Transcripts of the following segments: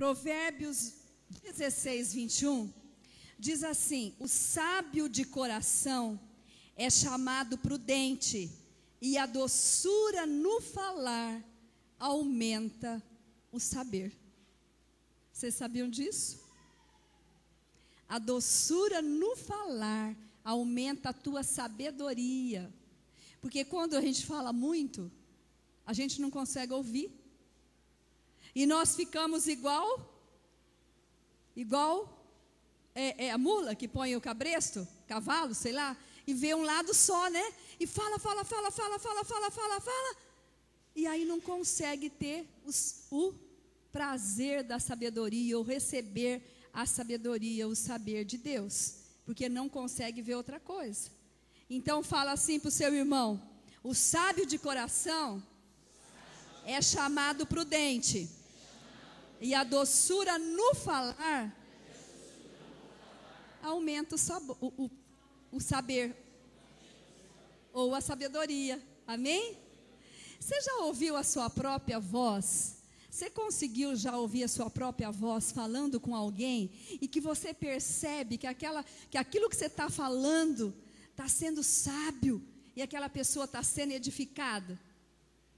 Provérbios 16, 21, diz assim: o sábio de coração é chamado prudente, e a doçura no falar aumenta o saber. Vocês sabiam disso? A doçura no falar aumenta a tua sabedoria. Porque quando a gente fala muito, a gente não consegue ouvir. E nós ficamos igual a mula que põe o cabresto, cavalo, sei lá, e vê um lado só, né? E fala. E aí não consegue ter o prazer da sabedoria, ou receber a sabedoria, o saber de Deus, porque não consegue ver outra coisa. Então fala assim para o seu irmão: o sábio de coração é chamado prudente, e a doçura no falar aumenta o saber, ou a sabedoria. Amém? Você já ouviu a sua própria voz? Você conseguiu já ouvir a sua própria voz falando com alguém, e que você percebe que aquilo que você está falando está sendo sábio, e aquela pessoa está sendo edificada?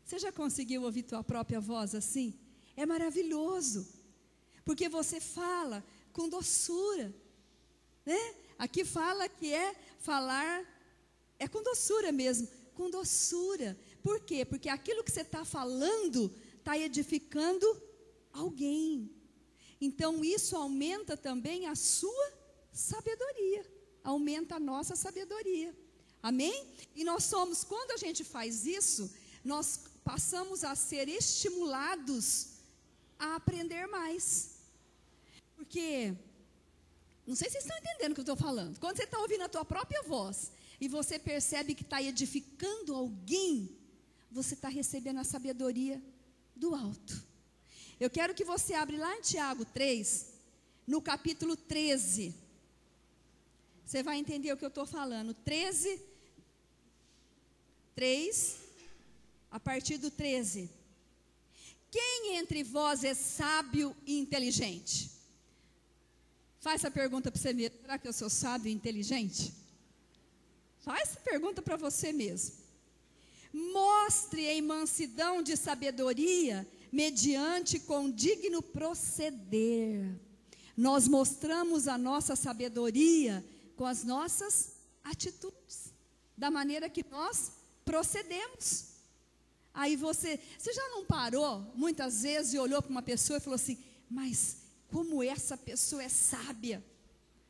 Você já conseguiu ouvir tua própria voz assim? É maravilhoso, porque você fala com doçura, né? Aqui fala que falar é com doçura mesmo, com doçura. Por quê? Porque aquilo que você está falando está edificando alguém. Então isso aumenta também a sua sabedoria, aumenta a nossa sabedoria. Amém? E nós somos, quando a gente faz isso, nós passamos a ser estimulados a aprender mais. Porque, não sei se vocês estão entendendo o que eu estou falando. Quando você está ouvindo a tua própria voz e você percebe que está edificando alguém, você está recebendo a sabedoria do alto. Eu quero que você abra lá em Tiago 3, no capítulo 13. Você vai entender o que eu estou falando. 13, 3, a partir do 13. Quem entre vós é sábio e inteligente? Faz essa pergunta para você mesmo. Será que eu sou sábio e inteligente? Faz essa pergunta para você mesmo. Mostre em mansidão de sabedoria, mediante condigno proceder. Nós mostramos a nossa sabedoria com as nossas atitudes, da maneira que nós procedemos. Aí você já não parou muitas vezes e olhou para uma pessoa e falou assim: mas como essa pessoa é sábia?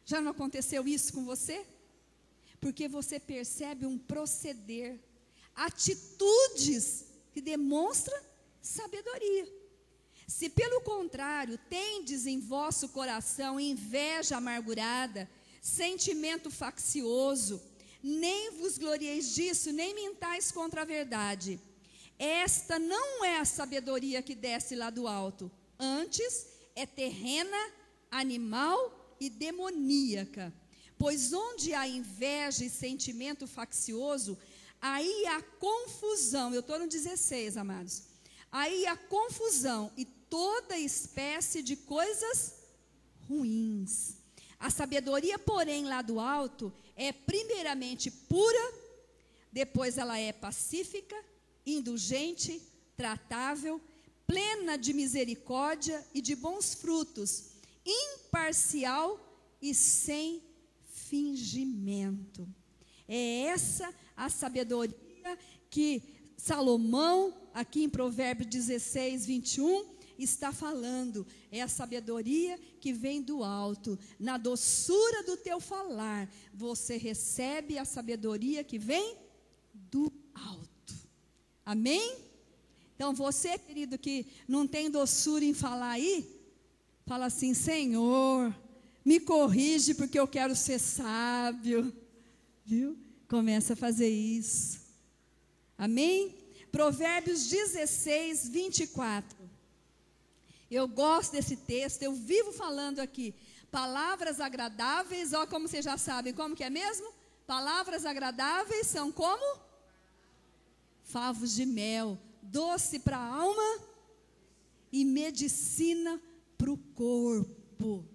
Já não aconteceu isso com você? Porque você percebe um proceder, atitudes que demonstram sabedoria. Se pelo contrário tendes em vosso coração inveja amargurada, sentimento faccioso, nem vos glorieis disso, nem mintais contra a verdade. Esta não é a sabedoria que desce lá do alto, antes é terrena, animal e demoníaca. Pois onde há inveja e sentimento faccioso, aí há confusão. Eu estou no 16, amados. Aí há confusão e toda espécie de coisas ruins. A sabedoria, porém, lá do alto, é primeiramente pura, depois ela é pacífica, indulgente, tratável, plena de misericórdia e de bons frutos, imparcial e sem fingimento. É essa a sabedoria que Salomão, aqui em Provérbios 16, 21, está falando. É a sabedoria que vem do alto. Na doçura do teu falar, você recebe a sabedoria que vem do alto. Amém? Então você, querido, que não tem doçura em falar aí, fala assim: Senhor, me corrige porque eu quero ser sábio. Viu? Começa a fazer isso. Amém? Provérbios 16, 24. Eu gosto desse texto, eu vivo falando aqui. Palavras agradáveis, ó, como vocês já sabem, como que é mesmo? Palavras agradáveis são como? Favos de mel, doce para a alma e medicina para o corpo.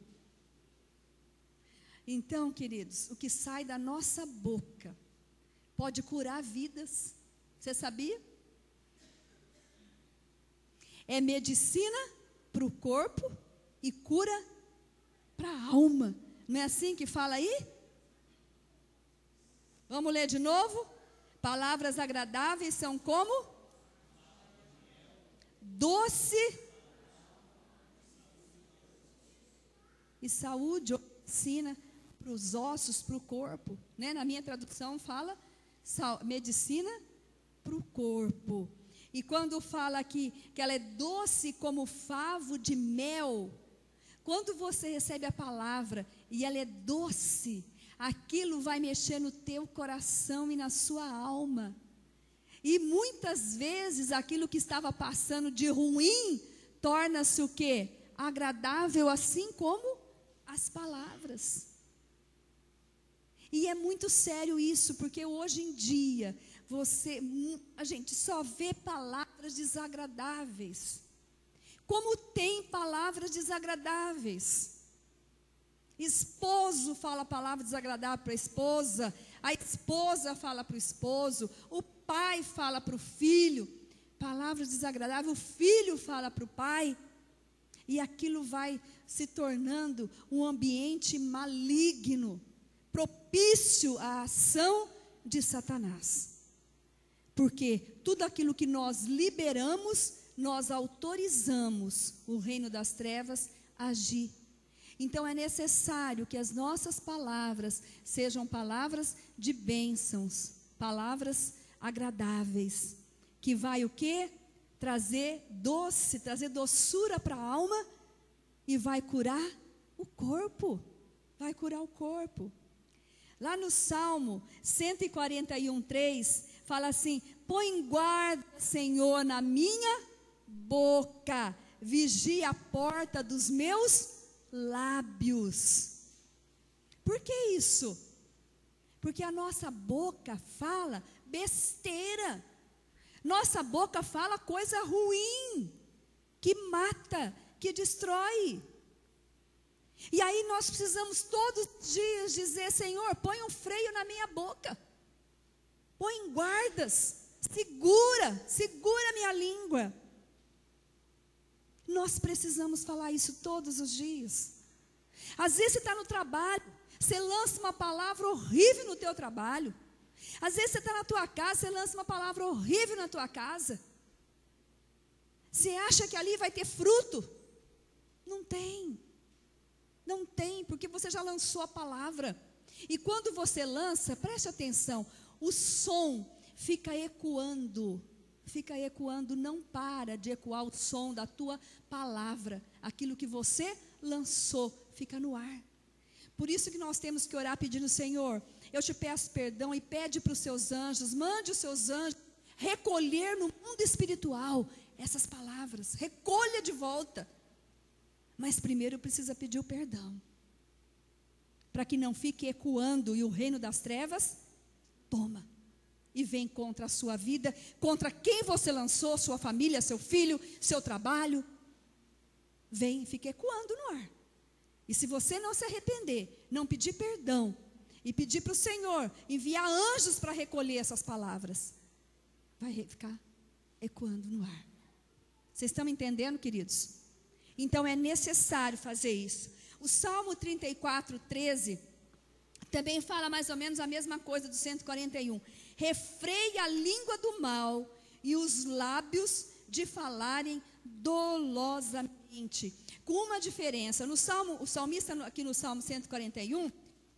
Então, queridos, o que sai da nossa boca pode curar vidas. Você sabia? É medicina para o corpo e cura para a alma. Não é assim que fala aí? Vamos ler de novo? Palavras agradáveis são como? Doce e saúde, medicina para os ossos, para o corpo, né? Na minha tradução fala medicina para o corpo. E quando fala aqui que ela é doce como favo de mel, quando você recebe a palavra e ela é doce, aquilo vai mexer no teu coração e na sua alma. E muitas vezes aquilo que estava passando de ruim torna-se o quê? Agradável, assim como as palavras. E é muito sério isso, porque hoje em dia a gente só vê palavras desagradáveis. Como tem palavras desagradáveis? Esposo fala palavra desagradável para a esposa fala para o esposo, o pai fala para o filho, palavras desagradáveis, o filho fala para o pai, e aquilo vai se tornando um ambiente maligno, propício à ação de Satanás. Porque tudo aquilo que nós liberamos, nós autorizamos o reino das trevas a agir. Então é necessário que as nossas palavras sejam palavras de bênçãos, palavras agradáveis, que vai o quê? Trazer doçura para a alma e vai curar o corpo, vai curar o corpo. Lá no Salmo 141:3, fala assim: põe guarda, Senhor, na minha boca, vigia a porta dos meus lábios. Por que isso? Porque a nossa boca fala besteira, nossa boca fala coisa ruim, que mata, que destrói. E aí nós precisamos todos os dias dizer: Senhor, põe um freio na minha boca, põe guardas, segura minha língua. Nós precisamos falar isso todos os dias. Às vezes você está no trabalho, você lança uma palavra horrível no teu trabalho. Às vezes você está na tua casa, você lança uma palavra horrível na tua casa. Você acha que ali vai ter fruto? Não tem. Não tem, porque você já lançou a palavra. E quando você lança, preste atenção, o som fica ecoando, não para de ecoar o som da tua palavra. Aquilo que você lançou fica no ar. Por isso que nós temos que orar pedindo: Senhor, eu te peço perdão, e pede para os seus anjos, mande os seus anjos recolher no mundo espiritual essas palavras, recolha de volta. Mas primeiro precisa pedir o perdão, para que não fique ecoando e o reino das trevas toma e vem contra a sua vida, contra quem você lançou, sua família, seu filho, seu trabalho. Vem e fica ecoando no ar. E se você não se arrepender, não pedir perdão e pedir para o Senhor enviar anjos para recolher essas palavras, vai ficar ecoando no ar. Vocês estão entendendo, queridos? Então é necessário fazer isso. O Salmo 34:13 também fala mais ou menos a mesma coisa do 141. Refreia a língua do mal e os lábios de falarem dolosamente. Com uma diferença, o salmista aqui no Salmo 141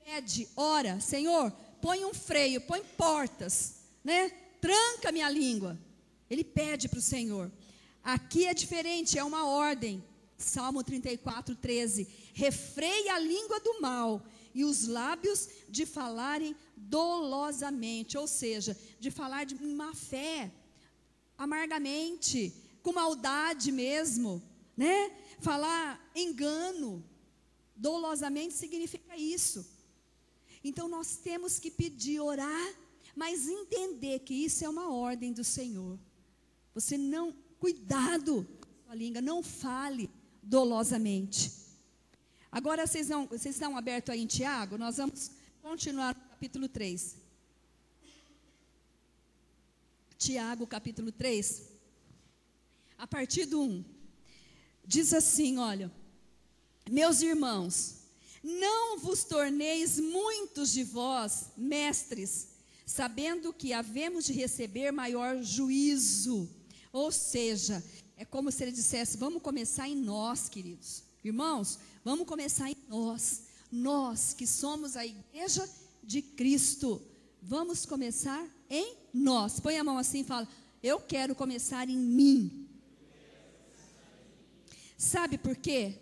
pede, ora, Senhor, põe um freio, põe portas, né? Tranca minha língua. Ele pede para o Senhor. Aqui é diferente, é uma ordem. Salmo 34:13, refreia a língua do mal e os lábios de falarem dolosamente, ou seja, de falar de má fé, amargamente, com maldade mesmo, né? Falar engano, dolosamente significa isso. Então nós temos que pedir, orar, mas entender que isso é uma ordem do Senhor. Você não, cuidado com a língua, não fale dolosamente. Agora vocês estão abertos aí em Tiago? Nós vamos continuar no capítulo 3. Tiago, capítulo 3, a partir do 1, diz assim, olha: meus irmãos, não vos torneis muitos de vós mestres, sabendo que havemos de receber maior juízo. Ou seja, é como se ele dissesse, vamos começar em nós, queridos. Irmãos, vamos começar em nós. Nós que somos a igreja de Cristo, vamos começar em nós. Põe a mão assim e fala, eu quero começar em mim. Sabe por quê?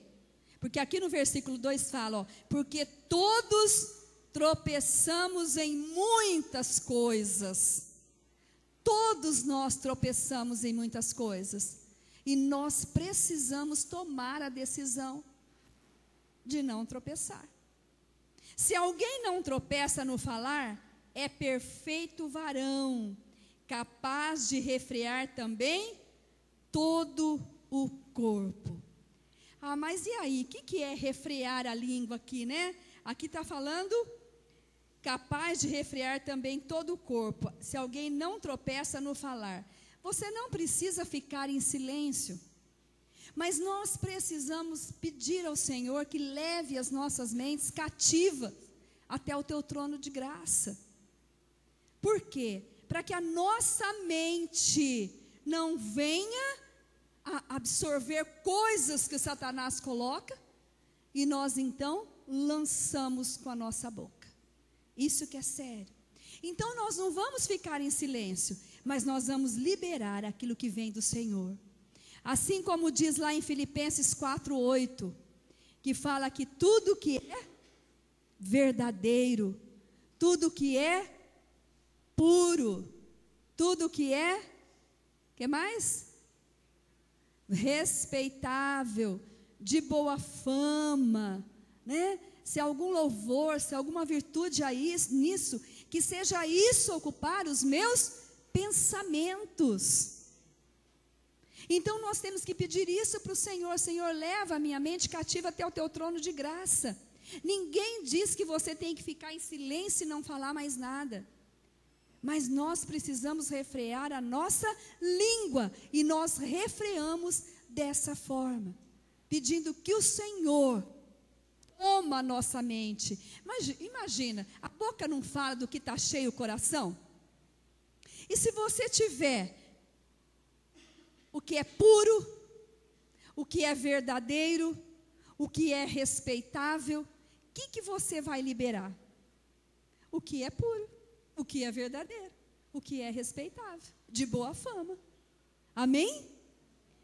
Porque aqui no versículo 2 fala, ó, porque todos tropeçamos em muitas coisas. Todos nós tropeçamos em muitas coisas. E nós precisamos tomar a decisão de não tropeçar. Se alguém não tropeça no falar, é perfeito varão, capaz de refrear também todo o corpo. Ah, mas e aí? O que é refrear a língua aqui, né? Aqui está falando, capaz de refrear também todo o corpo. Se alguém não tropeça no falar. Você não precisa ficar em silêncio. Mas nós precisamos pedir ao Senhor que leve as nossas mentes cativas até o teu trono de graça. Por quê? Para que a nossa mente não venha a absorver coisas que Satanás coloca e nós então lançamos com a nossa boca. Isso que é sério. Então nós não vamos ficar em silêncio, mas nós vamos liberar aquilo que vem do Senhor. Assim como diz lá em Filipenses 4:8, que fala que tudo que é verdadeiro, tudo que é puro, tudo que é, que mais? Respeitável, de boa fama, né? Se algum louvor, se alguma virtude aí nisso, que seja isso ocupar os meus pensamentos. Então nós temos que pedir isso para o Senhor. Senhor, leva a minha mente cativa até o teu trono de graça. Ninguém diz que você tem que ficar em silêncio e não falar mais nada. Mas nós precisamos refrear a nossa língua. E nós refreamos dessa forma, pedindo que o Senhor toma a nossa mente. Imagina, a boca não fala do que está cheio o coração? E se você tiver o que é puro, o que é verdadeiro, o que é respeitável, o que você vai liberar? O que é puro, o que é verdadeiro, o que é respeitável, de boa fama. Amém?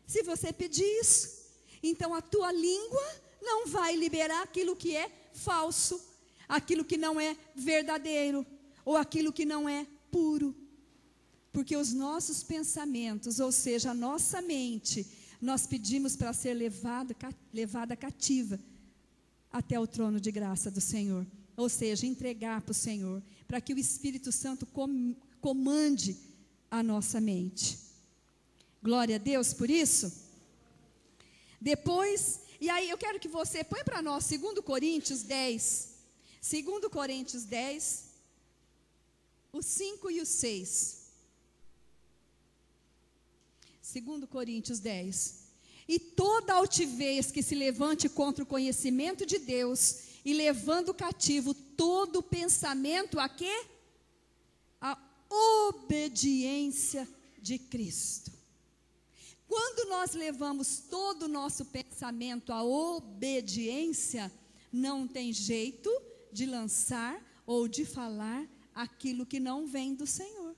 Se você pedir isso, então a tua língua não vai liberar aquilo que é falso, aquilo que não é verdadeiro, ou aquilo que não é puro. Porque os nossos pensamentos, ou seja, a nossa mente, nós pedimos para ser levada cativa até o trono de graça do Senhor. Ou seja, entregar para o Senhor, para que o Espírito Santo comande a nossa mente. Glória a Deus por isso. Depois, e aí eu quero que você põe para nós 2 Coríntios 10. 2 Coríntios 10, o 5 e o 6. 2 Coríntios 10. E toda altivez que se levante contra o conhecimento de Deus, e levando cativo todo pensamento a quê? A obediência de Cristo. Quando nós levamos todo o nosso pensamento à obediência, não tem jeito de lançar ou de falar aquilo que não vem do Senhor.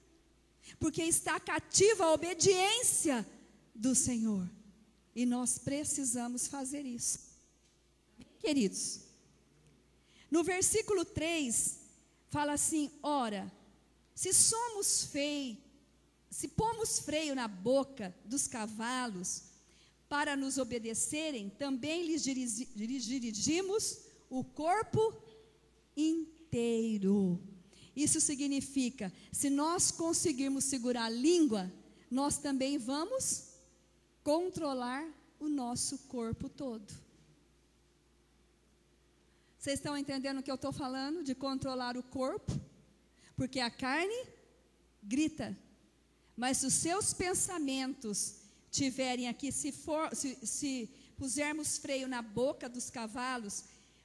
Porque está cativa a obediência do Senhor. E nós precisamos fazer isso. Queridos, no versículo 3, fala assim, ora, se pomos freio na boca dos cavalos para nos obedecerem, também lhes dirigimos o corpo inteiro. Isso significa, se nós conseguirmos segurar a língua, nós também vamos controlar o nosso corpo todo. Vocês estão entendendo o que eu estou falando? De controlar o corpo? Porque a carne grita. Mas se os seus pensamentos tiverem aqui, se pusermos freio na boca dos cavalos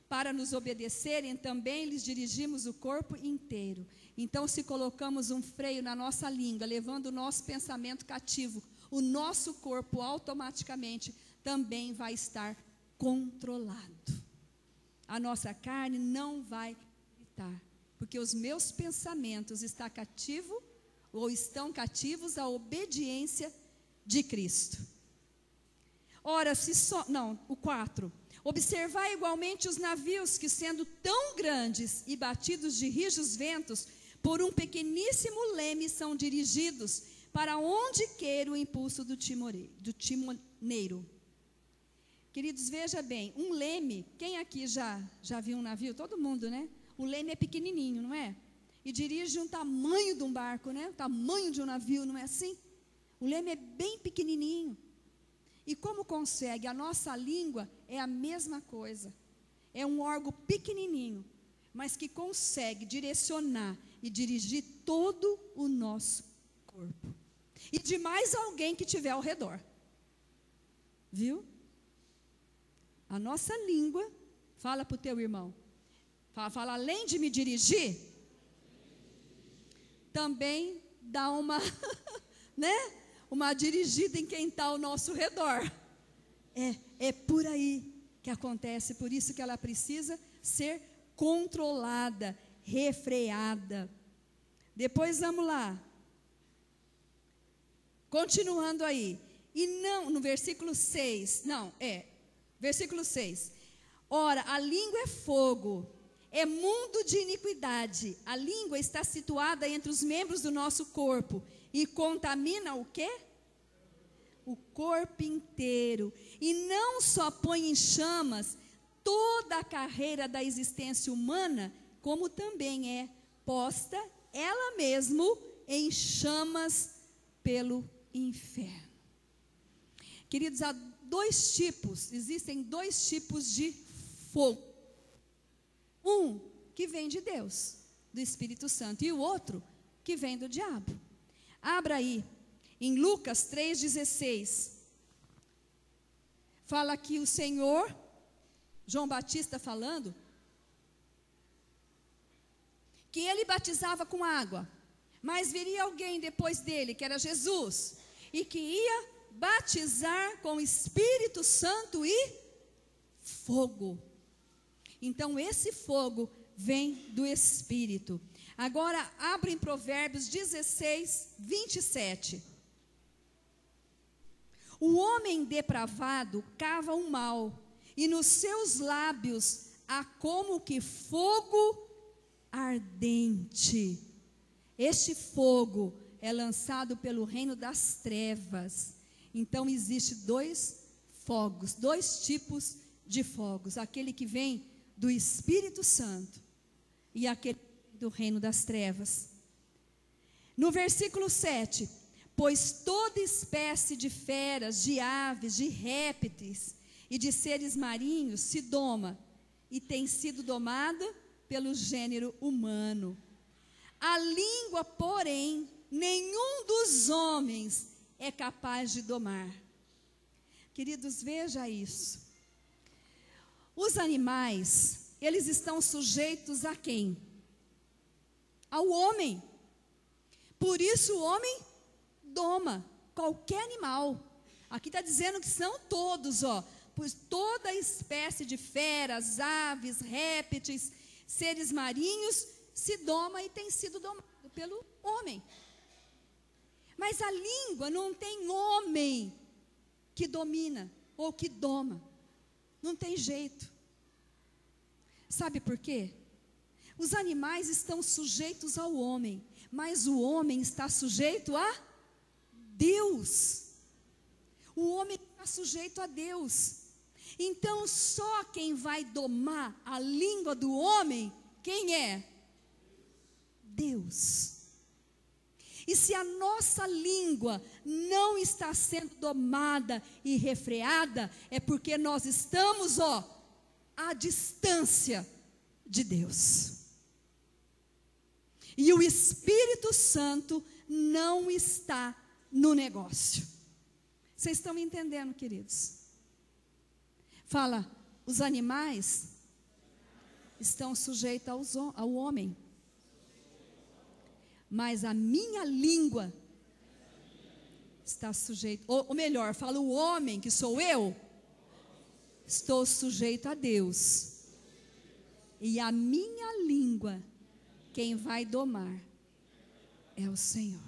para nos obedecerem, também lhes dirigimos o corpo inteiro. Então, se colocamos um freio na nossa língua, levando o nosso pensamento cativo, o nosso corpo automaticamente também vai estar controlado. A nossa carne não vai gritar, porque os meus pensamentos estão cativos à obediência de Cristo. Ora, o 4. Observai igualmente os navios que, sendo tão grandes e batidos de rijos ventos, por um pequeníssimo leme são dirigidos, para onde queira o impulso do timoneiro. Queridos, veja bem, um leme, quem aqui já viu um navio? Todo mundo, né? O leme é pequenininho, não é? E dirige um tamanho de um barco, né? O tamanho de um navio, não é assim? O leme é bem pequenininho. E como consegue? A nossa língua é a mesma coisa. É um órgão pequenininho, mas que consegue direcionar e dirigir todo o nosso corpo. E de mais alguém que tiver ao redor. Viu? A nossa língua, fala para o teu irmão, fala, além de me dirigir, também dá uma, né? Uma dirigida em quem está ao nosso redor. É por aí que acontece, por isso que ela precisa ser controlada, refreada. Depois vamos lá. Continuando aí. E não, no versículo 6, versículo 6. Ora, a língua é fogo, é mundo de iniquidade. A língua está situada entre os membros do nosso corpo e contamina o quê? O corpo inteiro. E não só põe em chamas toda a carreira da existência humana, como também é posta ela mesmo em chamas pelo inferno. Queridos, existem dois tipos de fogo. Um que vem de Deus, do Espírito Santo, e o outro que vem do diabo. Abra aí, em Lucas 3,16. Fala que o Senhor, João Batista falando, que ele batizava com água, mas viria alguém depois dele, que era Jesus, e que ia batizar com Espírito Santo e fogo. Então esse fogo vem do Espírito. Agora abre em Provérbios 16, 27. O homem depravado cava o mal, e nos seus lábios há como que fogo ardente. Este fogo é lançado pelo reino das trevas. Então existe dois tipos de fogos. Aquele que vem do Espírito Santo e aquele do reino das trevas. No versículo 7, pois toda espécie de feras, de aves, de répteis e de seres marinhos se doma e tem sido domada pelo gênero humano. A língua, porém, nenhum dos homens é capaz de domar. Queridos, veja isso. Os animais, eles estão sujeitos a quem? Ao homem. Por isso o homem doma qualquer animal. Aqui está dizendo que são todos, pois toda espécie de feras, aves, répteis, seres marinhos se doma e tem sido domado pelo homem. Mas a língua não tem homem que domina ou que doma. Não tem jeito. Sabe por quê? Os animais estão sujeitos ao homem, mas o homem está sujeito a Deus. O homem está sujeito a Deus. Então só quem vai domar a língua do homem, quem é? Deus. E se a nossa língua não está sendo domada e refreada, é porque nós estamos, à distância de Deus. E o Espírito Santo não está no negócio. Vocês estão me entendendo, queridos? Fala, os animais estão sujeitos ao homem. Mas a minha língua está sujeita, ou melhor, fala o homem, que sou eu, estou sujeito a Deus. E a minha língua, quem vai domar é o Senhor.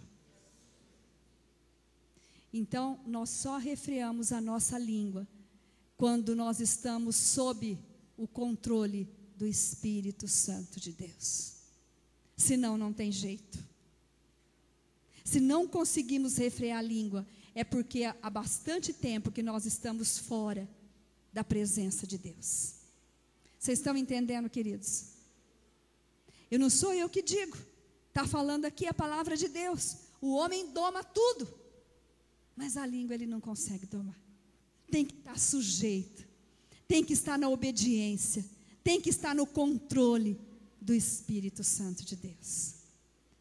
Então, nós só refreamos a nossa língua quando nós estamos sob o controle do Espírito Santo de Deus. Senão, não tem jeito. Se não conseguimos refrear a língua, é porque há bastante tempo que nós estamos fora da presença de Deus. Vocês estão entendendo, queridos? Eu não sou eu que digo. Está falando aqui a palavra de Deus. O homem doma tudo, mas a língua ele não consegue domar. Tem que estar sujeito, tem que estar na obediência, tem que estar no controle do Espírito Santo de Deus.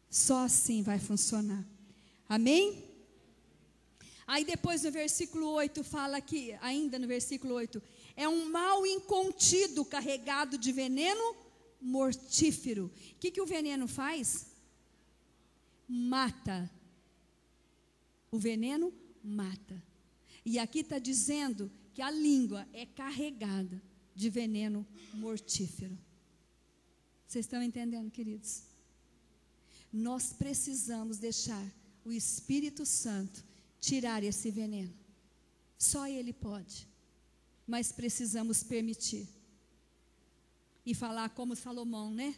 Só assim vai funcionar. Amém? Aí depois no versículo 8 fala que, ainda no versículo 8, é um mal incontido carregado de veneno mortífero. O que o veneno faz? Mata. O veneno mata. E aqui está dizendo que a língua é carregada de veneno mortífero. Vocês estão entendendo, queridos? Nós precisamos deixar o Espírito Santo tirar esse veneno. Só Ele pode. Mas precisamos permitir. E falar como Salomão, né?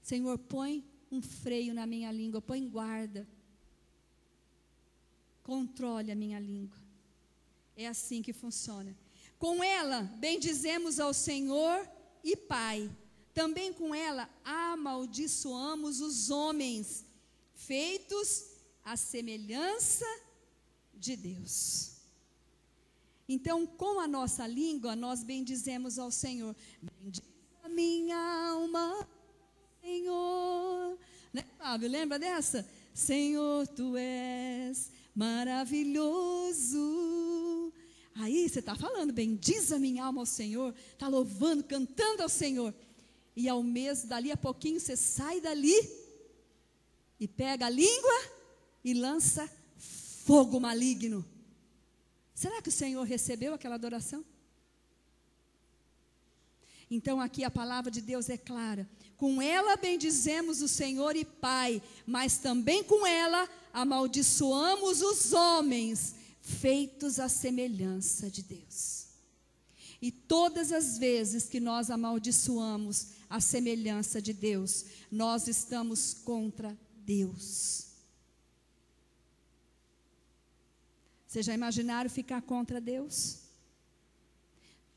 Senhor, põe um freio na minha língua, põe guarda. Controle a minha língua. É assim que funciona. Com ela, bendizemos ao Senhor e Pai. Também com ela, amaldiçoamos os homens, feitos à semelhança de Deus. Então, com a nossa língua, nós bendizemos ao Senhor. Bendiz a minha alma, Senhor. Né, Fábio, lembra dessa? Senhor, Tu és maravilhoso. Aí você está falando, bendiz a minha alma ao Senhor. Está louvando, cantando ao Senhor. E ao mês, dali a pouquinho, você sai dali e pega a língua e lança fogo maligno. Será que o Senhor recebeu aquela adoração? Então aqui a palavra de Deus é clara. Com ela bendizemos o Senhor e Pai, mas também com ela amaldiçoamos os homens, feitos à semelhança de Deus. E todas as vezes que nós amaldiçoamos a semelhança de Deus, nós estamos contra Deus. Vocês já imaginaram ficar contra Deus?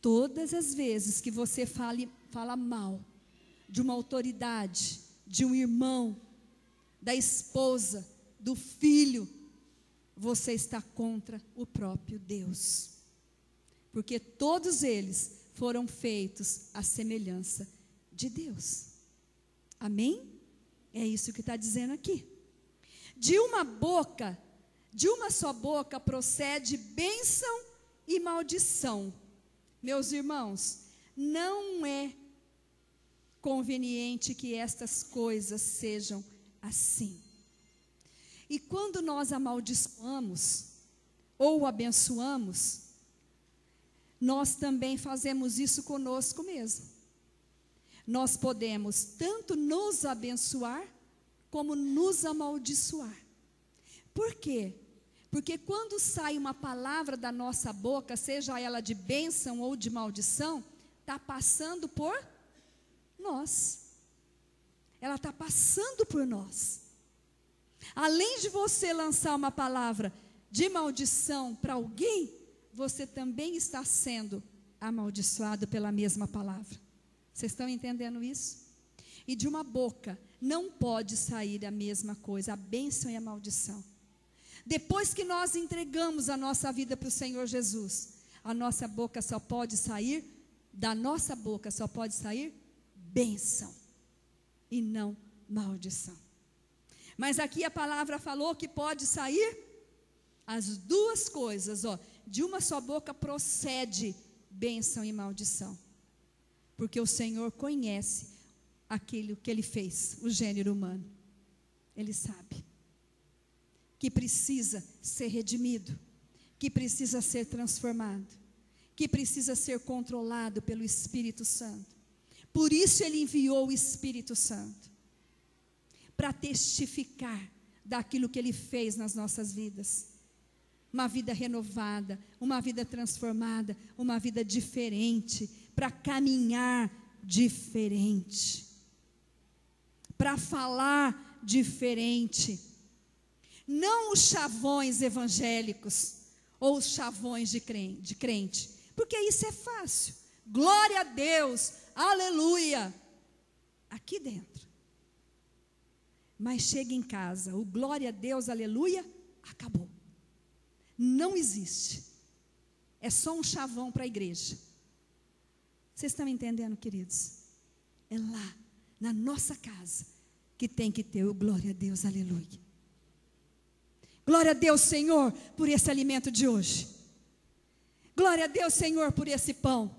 Todas as vezes que você fala mal de uma autoridade, de um irmão, da esposa, do filho, você está contra o próprio Deus. Porque todos eles foram feitos à semelhança de Deus. Amém? É isso que está dizendo aqui. De uma só boca procede bênção e maldição. Meus irmãos, não é conveniente que estas coisas sejam assim. E quando nós amaldiçoamos ou abençoamos, nós também fazemos isso conosco mesmo. Nós podemos tanto nos abençoar como nos amaldiçoar. Por quê? Porque quando sai uma palavra da nossa boca, seja ela de bênção ou de maldição, está passando por nós. Ela está passando por nós. Além de você lançar uma palavra de maldição para alguém, você também está sendo amaldiçoado pela mesma palavra. Vocês estão entendendo isso? E de uma boca não pode sair a mesma coisa, a bênção e a maldição. Depois que nós entregamos a nossa vida para o Senhor Jesus, a nossa boca só pode sair, da nossa boca só pode sair bênção e não maldição. Mas aqui a palavra falou que pode sair as duas coisas, ó. De uma só boca procede bênção e maldição. Porque o Senhor conhece aquilo que Ele fez, o gênero humano. Ele sabe que precisa ser redimido, que precisa ser transformado, que precisa ser controlado pelo Espírito Santo. Por isso Ele enviou o Espírito Santo, para testificar daquilo que Ele fez nas nossas vidas. Uma vida renovada, uma vida transformada, uma vida diferente, para caminhar diferente, para falar diferente. Não os chavões evangélicos, ou os chavões de crente, porque isso é fácil. Glória a Deus, aleluia, aqui dentro. Mas chega em casa, o glória a Deus, aleluia, acabou. Não existe. É só um chavão para a igreja. Vocês estão entendendo, queridos? É lá, na nossa casa, que tem que ter o glória a Deus, aleluia. Glória a Deus, Senhor, por esse alimento de hoje. Glória a Deus, Senhor, por esse pão.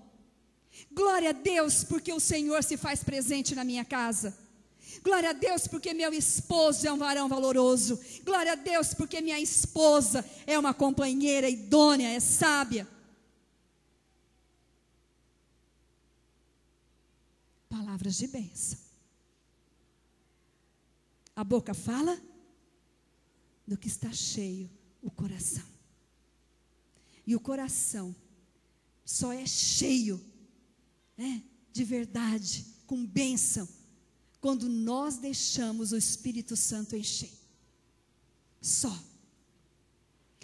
Glória a Deus, porque o Senhor se faz presente na minha casa. Glória a Deus, porque meu esposo é um varão valoroso. Glória a Deus, porque minha esposa é uma companheira idônea, é sábia. Palavras de bênção. A boca fala do que está cheio o coração. E o coração só é cheio, né, de verdade, com bênção, quando nós deixamos o Espírito Santo encher. Só.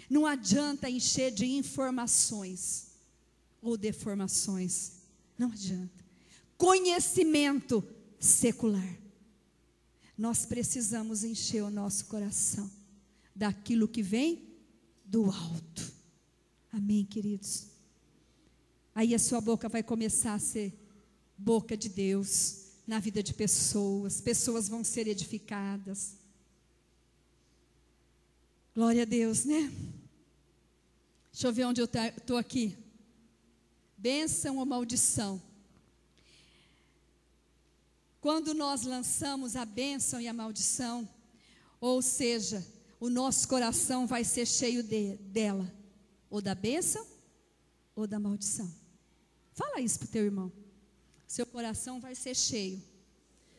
Não adianta encher de informações ou deformações. Não adianta. Conhecimento secular. Nós precisamos encher o nosso coração daquilo que vem do alto. Amém, queridos? Aí a sua boca vai começar a ser boca de Deus na vida de pessoas. Pessoas vão ser edificadas. Glória a Deus, né? Deixa eu ver onde eu estou aqui. Bênção ou maldição? Quando nós lançamos a bênção e a maldição, ou seja, o nosso coração vai ser cheio dela, ou da bênção, ou da maldição. Fala isso para o teu irmão. Seu coração vai ser cheio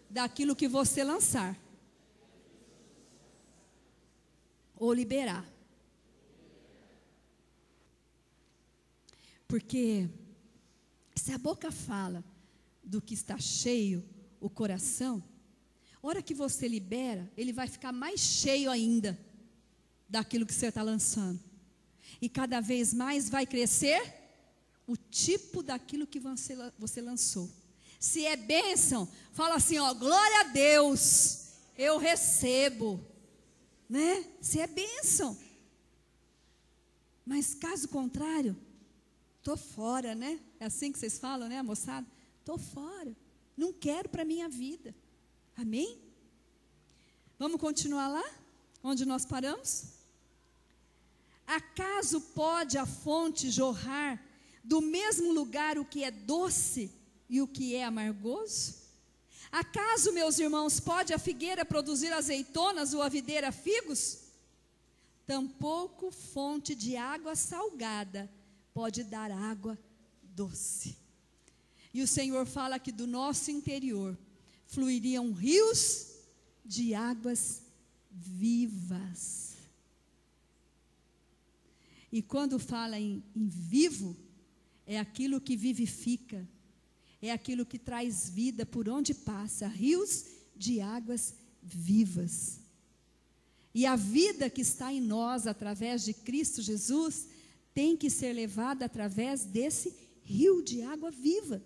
daquilo que você lançar, ou liberar. Porque se a boca fala do que está cheio, o coração, a hora que você libera, ele vai ficar mais cheio ainda daquilo que você está lançando. E cada vez mais vai crescer o tipo daquilo que você lançou. Se é bênção, fala assim, ó, glória a Deus, eu recebo, né? Se é bênção. Mas caso contrário, estou fora, né? É assim que vocês falam, né, moçada? Estou fora, não quero para a minha vida. Amém? Vamos continuar lá, onde nós paramos? Acaso pode a fonte jorrar do mesmo lugar o que é doce e o que é amargoso? Acaso, meus irmãos, pode a figueira produzir azeitonas ou a videira figos? Tampouco fonte de água salgada pode dar água doce. E o Senhor fala que do nosso interior fluiriam rios de águas vivas. E quando fala em vivo, é aquilo que vivifica, é aquilo que traz vida por onde passa, rios de águas vivas. E a vida que está em nós, através de Cristo Jesus, tem que ser levada através desse rio de água viva.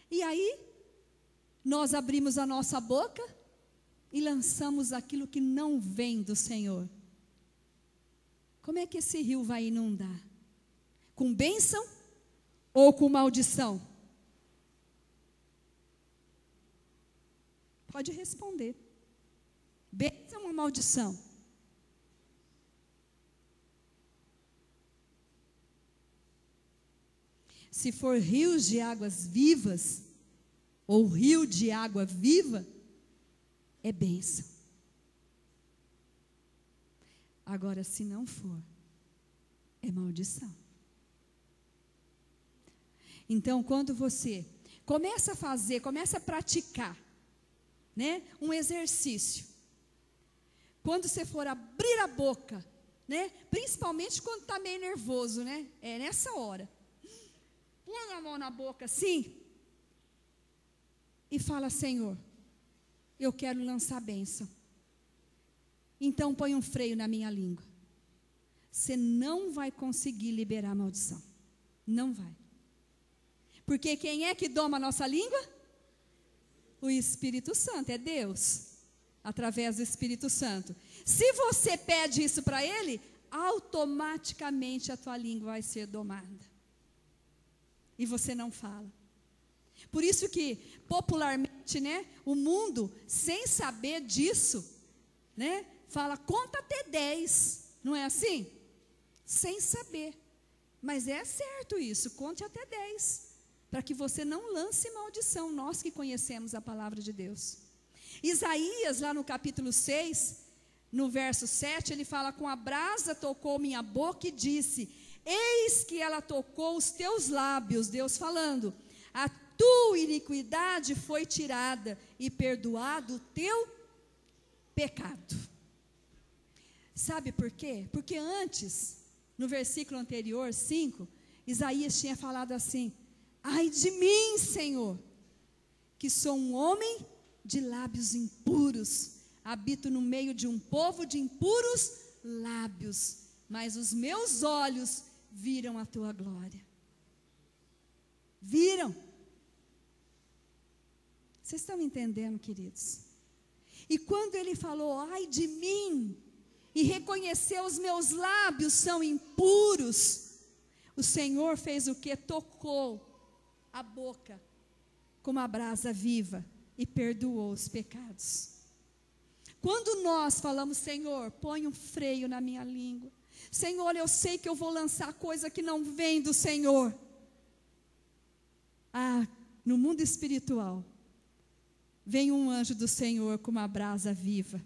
E aí, nós abrimos a nossa boca e lançamos aquilo que não vem do Senhor. Como é que esse rio vai inundar? Com bênção ou com maldição? Pode responder. Bênção ou maldição? Se for rios de águas vivas, ou rio de água viva, é bênção. Agora, se não for, é maldição. Então, quando você começa a fazer, começa a praticar, né, um exercício, quando você for abrir a boca, né, principalmente quando está meio nervoso, né, é nessa hora, põe a mão na boca assim, e fala: Senhor, eu quero lançar bênção. Então põe um freio na minha língua. Você não vai conseguir liberar a maldição. Não vai. Porque quem é que doma a nossa língua? O Espírito Santo, é Deus. Através do Espírito Santo. Se você pede isso para Ele, automaticamente a tua língua vai ser domada. E você não fala. Por isso que, popularmente, né, o mundo, sem saber disso, né, fala, conta até 10, não é assim? Sem saber. Mas é certo isso, conte até 10, para que você não lance maldição, nós que conhecemos a palavra de Deus. Isaías, lá no capítulo 6, no verso 7, ele fala: com a brasa tocou minha boca e disse, eis que ela tocou os teus lábios, Deus falando, a tua iniquidade foi tirada e perdoado o teu pecado. Sabe por quê? Porque antes, no versículo anterior, 5, Isaías tinha falado assim: ai de mim, Senhor, que sou um homem de lábios impuros, habito no meio de um povo de impuros lábios, mas os meus olhos viram a tua glória. Viram? Vocês estão entendendo, queridos? E quando ele falou, ai de mim, e reconheceu os meus lábios são impuros, o Senhor fez o que? Tocou a boca com uma brasa viva e perdoou os pecados. Quando nós falamos, Senhor, põe um freio na minha língua, Senhor, eu sei que eu vou lançar coisa que não vem do Senhor. No mundo espiritual, vem um anjo do Senhor com uma brasa viva,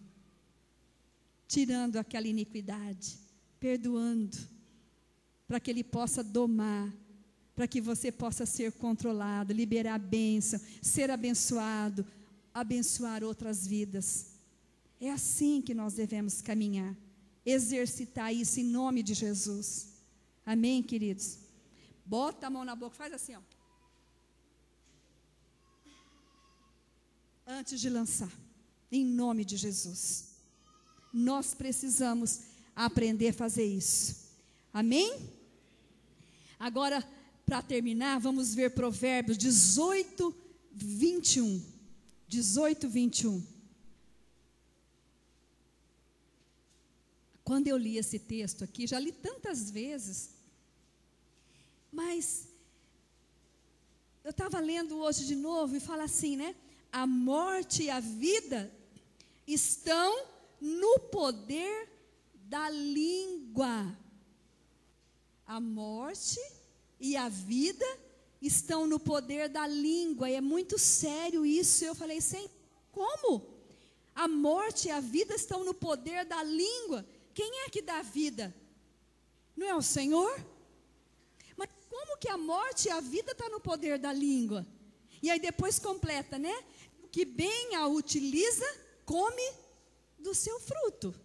tirando aquela iniquidade, perdoando, para que Ele possa domar, para que você possa ser controlado, liberar a bênção, ser abençoado, abençoar outras vidas. É assim que nós devemos caminhar, exercitar isso em nome de Jesus. Amém, queridos? Bota a mão na boca, faz assim, ó. Antes de lançar, em nome de Jesus. Nós precisamos aprender a fazer isso. Amém? Agora, para terminar, vamos ver Provérbios 18, 21. 18, 21. Quando eu li esse texto aqui, já li tantas vezes, mas eu estava lendo hoje de novo e fala assim, né? A morte e a vida estão no poder da língua. A morte e a vida estão no poder da língua. E é muito sério isso. Eu falei, Senhor, como? A morte e a vida estão no poder da língua. Quem é que dá vida? Não é o Senhor? Mas como que a morte e a vida estão no poder da língua? E aí depois completa, né? O que bem a utiliza, come do seu fruto.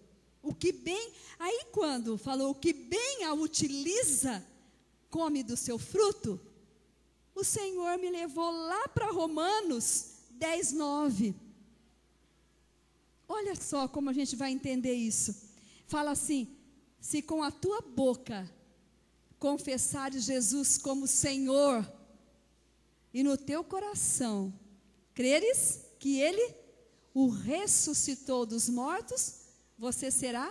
O que bem, aí quando falou o que bem a utiliza, come do seu fruto, o Senhor me levou lá para Romanos 10, 9. Olha só como a gente vai entender isso. Fala assim, se com a tua boca confessares Jesus como Senhor, e no teu coração creres que Ele o ressuscitou dos mortos, você será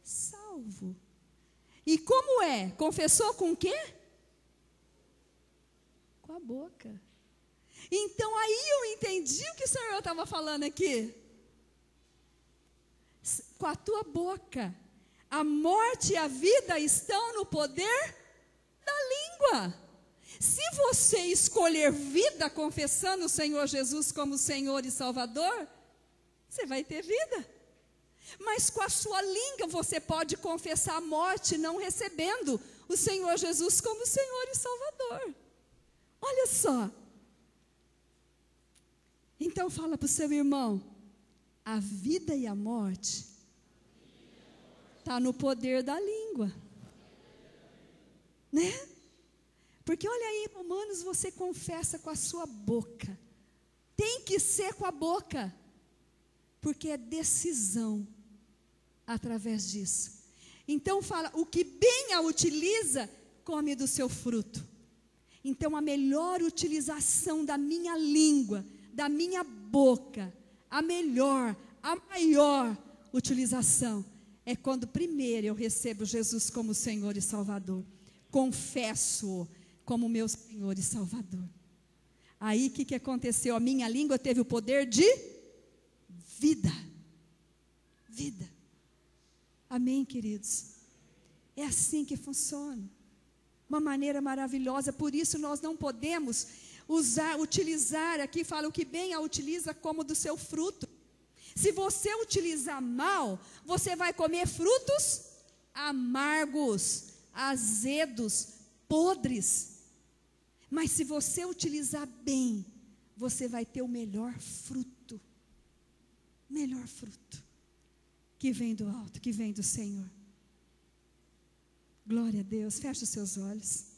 salvo. E como é? Confessou com o quê? Com a boca. Então aí eu entendi o que o Senhor estava falando aqui. Com a tua boca. A morte e a vida estão no poder da língua. Se você escolher vida confessando o Senhor Jesus como Senhor e Salvador, você vai ter vida. Mas com a sua língua você pode confessar a morte não recebendo o Senhor Jesus como Senhor e Salvador. Olha só. Então fala para o seu irmão, a vida e a morte está no poder da língua. Né? Porque olha aí, em Romanos, você confessa com a sua boca. Tem que ser com a boca. Porque é decisão através disso. Então fala, o que bem a utiliza, come do seu fruto. Então a melhor utilização da minha língua, da minha boca, a melhor, a maior utilização, é quando primeiro eu recebo Jesus como Senhor e Salvador. Confesso-o como meu Senhor e Salvador. Aí o que aconteceu? A minha língua teve o poder de vida. Vida. Amém, queridos? É assim que funciona. Uma maneira maravilhosa. Por isso nós não podemos utilizar, aqui fala o que bem a utiliza como do seu fruto. Se você utilizar mal, você vai comer frutos amargos, azedos, podres. Mas se você utilizar bem, você vai ter o melhor fruto. Melhor fruto. Que vem do alto, que vem do Senhor. Glória a Deus. Feche os seus olhos.